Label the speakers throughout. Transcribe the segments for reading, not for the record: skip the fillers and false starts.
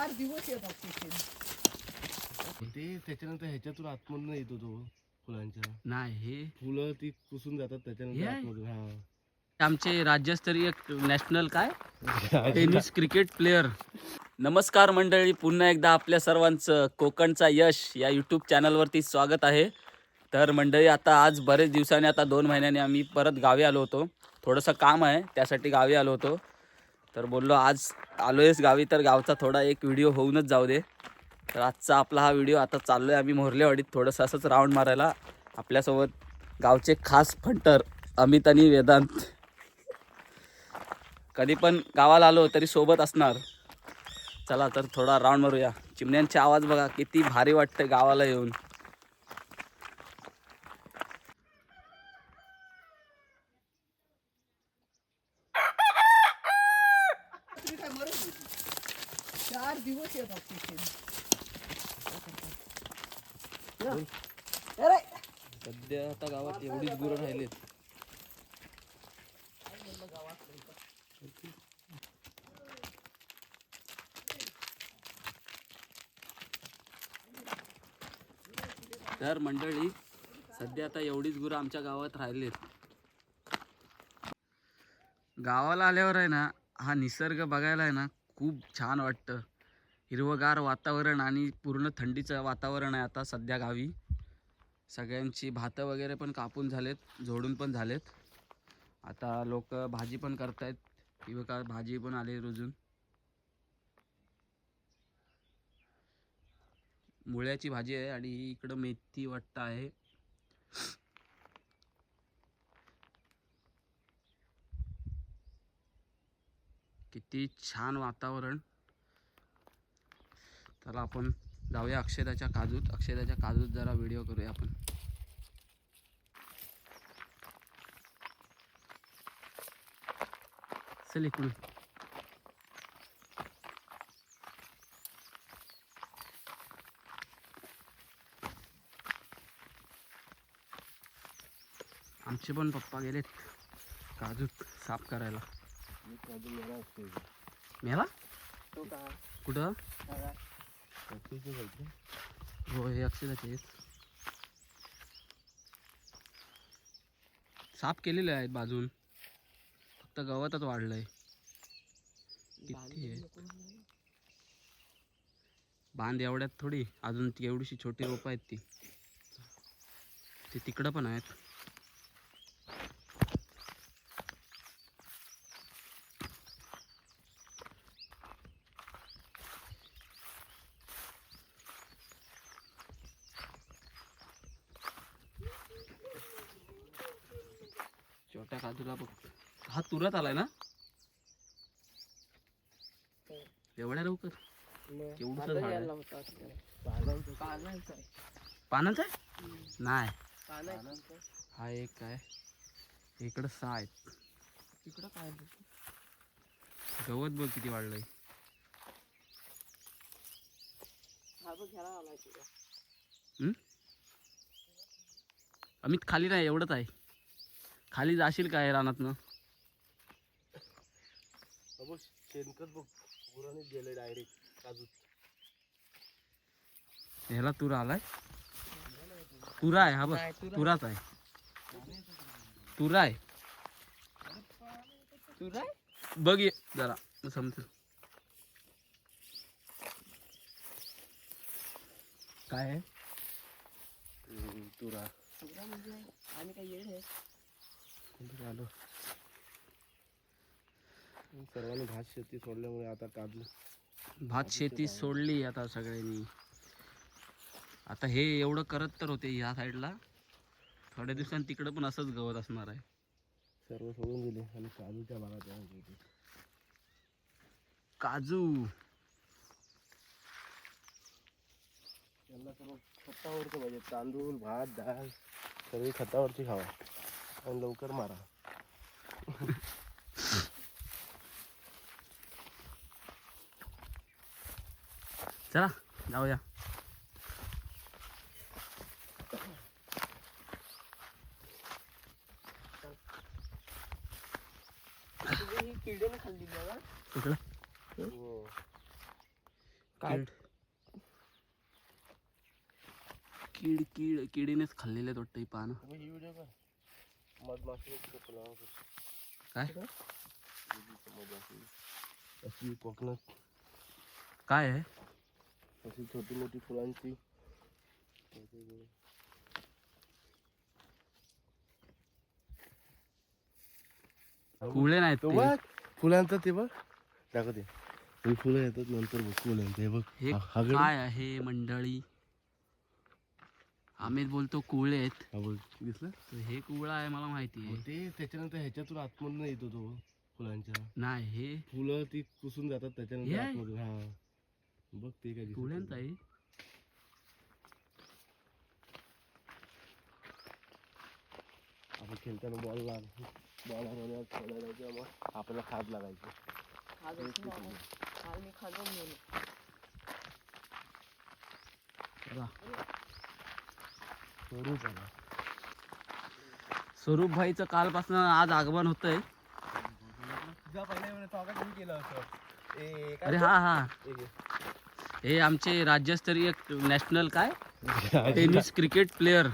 Speaker 1: 4 दिवस येतात तिथे.
Speaker 2: ते त्याच्यानंतर ह्याच्यातून आतमधून येतो तो फुलांच्या.
Speaker 3: नाही हे
Speaker 2: फुलं ती पुसून जातात त्याच्यानंतर
Speaker 3: हे?
Speaker 2: आतमधून. हा
Speaker 3: आमचे राज्यस्तरीय नॅशनल काय टेनिस क्रिकेट प्लेयर. नमस्कार मंडळी, पुन्हा एकदा आपल्या सर्वांचं कोकणचा यश या यूट्यूब चॅनलवरती स्वागत आहे. तर मंडळी, आता आज बरेच दिवसांनी, आता 2 महिन्यांनी आम्ही परत गावी आलो होतो. थोडंसं काम आहे त्यासाठी गावी आलो होतो. तर बोललो आज आलोयच गावी तर गावचा थोडा एक व्हिडिओ होऊनच जाऊ दे. तर आजचा आपला हा व्हिडिओ, आता चाललो आहे आम्ही मोरलेवाडीत थोडंसं असंच राऊंड मारायला. आपल्यासोबत गावचे खास फंटर अमित आणि वेदांत. कधी पण गावाला आलो तरी सोबत असणार. चला तर थोडा राऊंड मारूया. चिमण्यांचे आवाज बघा किती भारी वाटतं गावाला येऊन.
Speaker 1: तुम्ही काय मरत नाही. 4 दिवस येतात तिथे. अरे
Speaker 3: सध्या आता गावात एवढीच गुरं राहिलेत. तर मंडळी, सध्या आता एवढीच गुरं आमच्या गावात राहिलेत. गावाला आल्यावर आहे ना, हा निसर्ग बघायला आहे ना खूप छान वाटतं. हिरवगार वातावरण आणि पूर्ण थंडीचं वातावरण आहे आता सध्या गावी. सगळ्यांची भातं वगैरे पण कापून झालेत, झोडून पण झालेत. आता लोक भाजी पण करतायत. ही बघा भाजी पण आली रुजून. मुळ्याची भाजी आहे आणि इकडं मेथी वाटतं आहे. किती छान वातावरण. तर आपण जाऊया अक्षदाच्या काजूत. अक्षदाच्या काजूत जरा व्हिडिओ करूया आपण. चल इकडून. आमचे पण पप्पा गेलेत काजूत साफ करायला.
Speaker 2: काजू मेला असतो.
Speaker 3: मेला
Speaker 1: तो का
Speaker 3: कुठं?
Speaker 2: काजूचं खायचं.
Speaker 3: हो, हे अक्षदाचे आहेत. साफ केलेले आहेत बाजून, फक्त गवतच वाढलंय. किती आहे बांध एवढ्यात थोडी, अजून ती एवढीशी छोटी रोपं आहेत ती. ते तिकडं पण आहेत. छोट्या काजूला बघ, हा तुरत आलाय ना एवढ्या लवकर. केवढं झाड आहे. पानांचं आहे? नाही, हा एक आहे. इकडं 6 आहेत.
Speaker 1: तिकडं काय
Speaker 3: गवत बघ किती वाढलंय.
Speaker 1: हा बघ घ्यायला आलाय तुला.
Speaker 3: अमित खाली नाही, एवढंच आहे. खाली जाशील काय रानातनं?
Speaker 2: बघ शेणखत बघ, गुरांनीच गेले डायरेक्ट काजूत.
Speaker 3: ह्याला तुरा आलाय. तुरा आहे हा बघ, तुराच आहे. तुरा आहे.
Speaker 1: तुला
Speaker 3: बघ ये जरा समजेल काय आहे.
Speaker 2: तुरा
Speaker 1: म्हणजे आणि काय येड आहे.
Speaker 2: आलो. सर्वांनी भात शेती सोडल्यामुळे आता काजू.
Speaker 3: भात शेती सोडली आता सगळ्यांनी. आता हे एवढं करत तर होते ह्या साईडला, थोड्या दिवसांनी तिकडं पण असंच गवत असणार आहे.
Speaker 2: सर्व सोडून दिले आणि काजूच्या बागात आहे.
Speaker 3: काजू
Speaker 2: त्यांना सर्व खतावरचं पाहिजे. तांदूळ, भात, डाळ सगळी खतावरची खावा आणि लवकर मारा.
Speaker 3: चला जाऊया.
Speaker 1: किड्याने खाल्ली बघा.
Speaker 3: कुठलं?
Speaker 2: हो.
Speaker 3: कीड कीड कीड किडीनेच खाल्लेले आहेत वाटतं ही पानं.
Speaker 2: ही व्हिडिओ का मधमाशी
Speaker 3: काय
Speaker 2: अशी कोकणात
Speaker 3: काय आहे?
Speaker 2: अशी छोटी मोठी फुलांची
Speaker 3: कुळे नाहीत
Speaker 2: तो
Speaker 3: ते.
Speaker 2: बघ फुलांचा ते बघ दाखवते. ही फुलं येतात नंतर बघ फुलं हे बघ.
Speaker 3: हे
Speaker 2: हा गड
Speaker 3: काय आहे मंडळी? आम्ही बोलतो कुळे आहेत,
Speaker 2: हा बघ दिसलं
Speaker 3: तर हे कुवळा आहे मला माहिती आहे.
Speaker 2: ते त्याच्यानंतर ह्याच्यातून आतमधून येतो तो फुलांच्या
Speaker 3: नाही हे
Speaker 2: फुलं ती पुसून जातात त्याच्यानंतर
Speaker 3: हे आहे?
Speaker 2: आतमधून. हा बघ ते काय दिसत
Speaker 3: कुळ्यांचं आहे.
Speaker 2: आपण खेळताना बॉल खेळायला आपल्याला खाद लागायचं.
Speaker 3: चला.
Speaker 2: स्वरूप आला.
Speaker 3: स्वरूप भाईचं कालपासून आज आगमन होतंय. अरे हा हा हे आमचे राज्यस्तरीय नॅशनल काय टेनिस क्रिकेट प्लेयर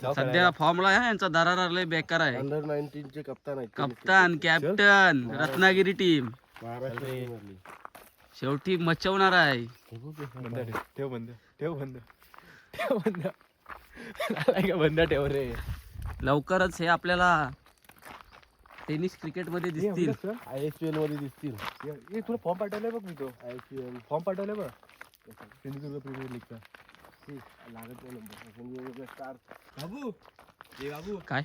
Speaker 3: सध्या फॉर्मला आहे. यांचा दरारा लय बेकार आहे.
Speaker 2: अंडर 19 चे कप्तान आहेत.
Speaker 3: कप्तान कॅप्टन रत्नागिरी टीम
Speaker 2: महाराष्ट्र टीममधली.
Speaker 3: शेवटी मचवणार आहे.
Speaker 2: ठेव बंद ठेव रे.
Speaker 3: लवकरच हे आपल्याला टेनिस क्रिकेट मध्ये दिसतील.
Speaker 2: ISPL मध्ये दिसतील. तुला फॉर्म पाठवलाय बघ मी तो. ISPL फॉर्म पाठवलाय बघ सिंधुदुर्ग प्रीमियर लीगचा. लागत नाही नंबर स्टार. बाबू
Speaker 3: काय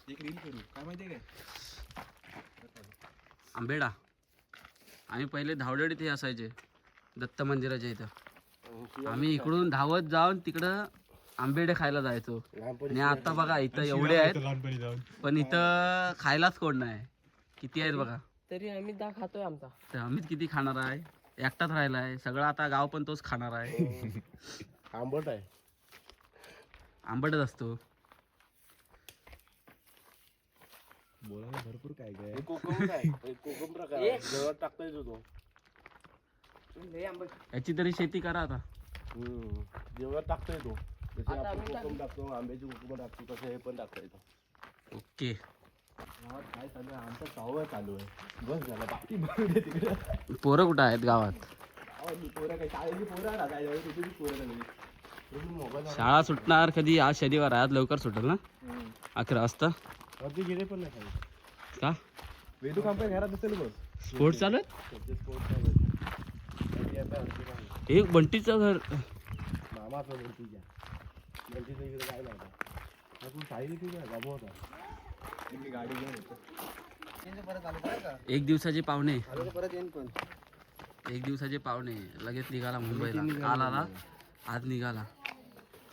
Speaker 1: एक रील करू काय माहितीये काय?
Speaker 3: आंबेडा आम्ही पहिले धावडेडीत हे असायचे दत्त मंदिराच्या इथं. आम्ही इकडून धावत जाऊन तिकडं आंबेडे खायला जायचो. आणि आता बघा इथं एवढे आहेत पण इथं खायलाच कोण नाही. किती आहेत बघा.
Speaker 1: तरी आम्ही खातोय आमचा.
Speaker 3: तर आम्हीच किती खाणार आहे. एकटाच राहिला आहे सगळं. आता गाव पण तोच खाणार आहे.
Speaker 2: आंबट आहे.
Speaker 3: आंबटच असतो.
Speaker 2: बोलायला भरपूर काय काय. कोकम प्रकार आहे. जेवढा टाकता येतो तो.
Speaker 3: याची तरी शेती करा आता.
Speaker 2: जेवढा टाकता येतो. जसे आपण कोकम टाकतो आंब्याची कोकम टाकतो तसं हे पण टाकता येतो.
Speaker 3: ओके
Speaker 2: गावात काय चालू आहे? आमचा चाववा चालू आहे. बस झालं बाकी बघू दे तिकडे.
Speaker 3: पोरं कुठं आहेत गावात?
Speaker 2: पोरं काय शाळेची पोरं ना काय तिथे पोरं झाली. मोबाईल
Speaker 3: शाळा सुटणार कधी? आज शनिवार आहे. आज लवकर सुटेल ना 11 वाजता.
Speaker 2: वरती गेले पण नाही
Speaker 3: का
Speaker 2: वेदू कंपनी घरात असेल बघ.
Speaker 3: स्पोर्ट्स चालू आहे. एक बंटीचं घर
Speaker 2: मामाचं बंटीच्या बंटीच्या इकडे काय नव्हता. आपण साईली की काय गाभा होता. गाडी घेऊन होतो. परत आलो का?
Speaker 3: एक दिवसाचे पाहुणे.
Speaker 2: परत येईन पण.
Speaker 3: एक दिवसाचे पाहुणे लगेच निघाला मुंबईला. काल आला आज निघाला.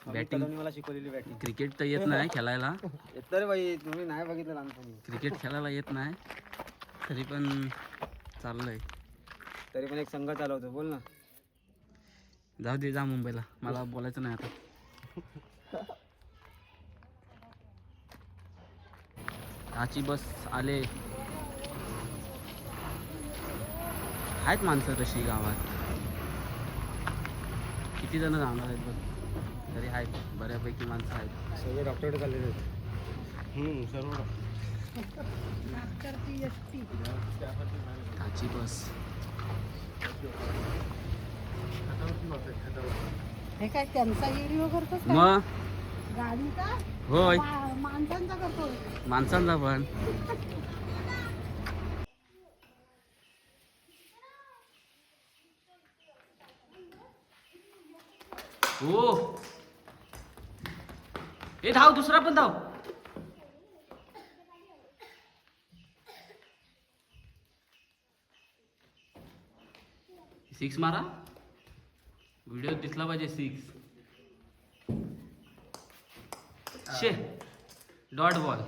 Speaker 3: बॅटिंग
Speaker 1: मला शिकवलेली बॅटिंग.
Speaker 3: क्रिकेट तर येत नाही खेळायला.
Speaker 1: येत रे बाई तुम्ही नाही बघितलं लहानपणी.
Speaker 3: क्रिकेट खेळायला येत नाही तरी पण चाललंय.
Speaker 1: तरी पण एक संघ चालवतो. बोल ना.
Speaker 3: जाऊ दे जा मुंबईला. मला बोलायचं नाही आता. आजची बस आले. आहेत माणसं तशी गावात. किती जण जाणार आहेत बघ. तरी आहेत बऱ्यापैकी माणसं आहेत.
Speaker 2: सगळे डॉक्टरकडे चाललेले आहेत. सर्व
Speaker 3: आजची बस
Speaker 4: हे काय त्यांचा व्हिडिओ करतोस का?
Speaker 3: मग
Speaker 4: गाडीचा
Speaker 3: होय
Speaker 4: माणसांचा करतो.
Speaker 3: माणसांचा पण. हो हे धाव दुसरा पण धाव. सिक्स मारा. व्हिडिओ दिसला पाहिजे. 6 शे डॉट बॉल.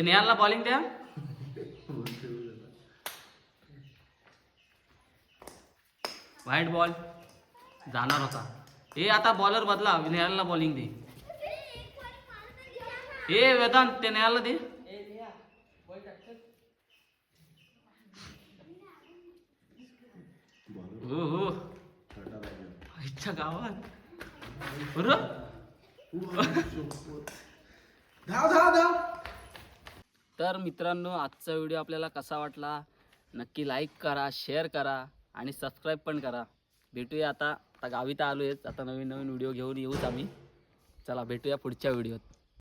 Speaker 3: नेहाला बॉलिंग द्या. व्हाईट बॉल जाणार होता. हे आता बॉलर बदला. नेहाला बॉलिंग दे. हे वेदांत ते नेहाला दे. हो हो आईच्या गावात बरं तर मित्रांनो आजचा व्हिडिओ आपल्याला कसा वाटला नक्की लाईक करा, शेअर करा आणि सबस्क्राईब पण करा. भेटूया आता गावी तर आलो आहेच, आता नवीन नवीन व्हिडिओ घेऊन येऊच आम्ही. चला भेटूया पुढच्या व्हिडिओत.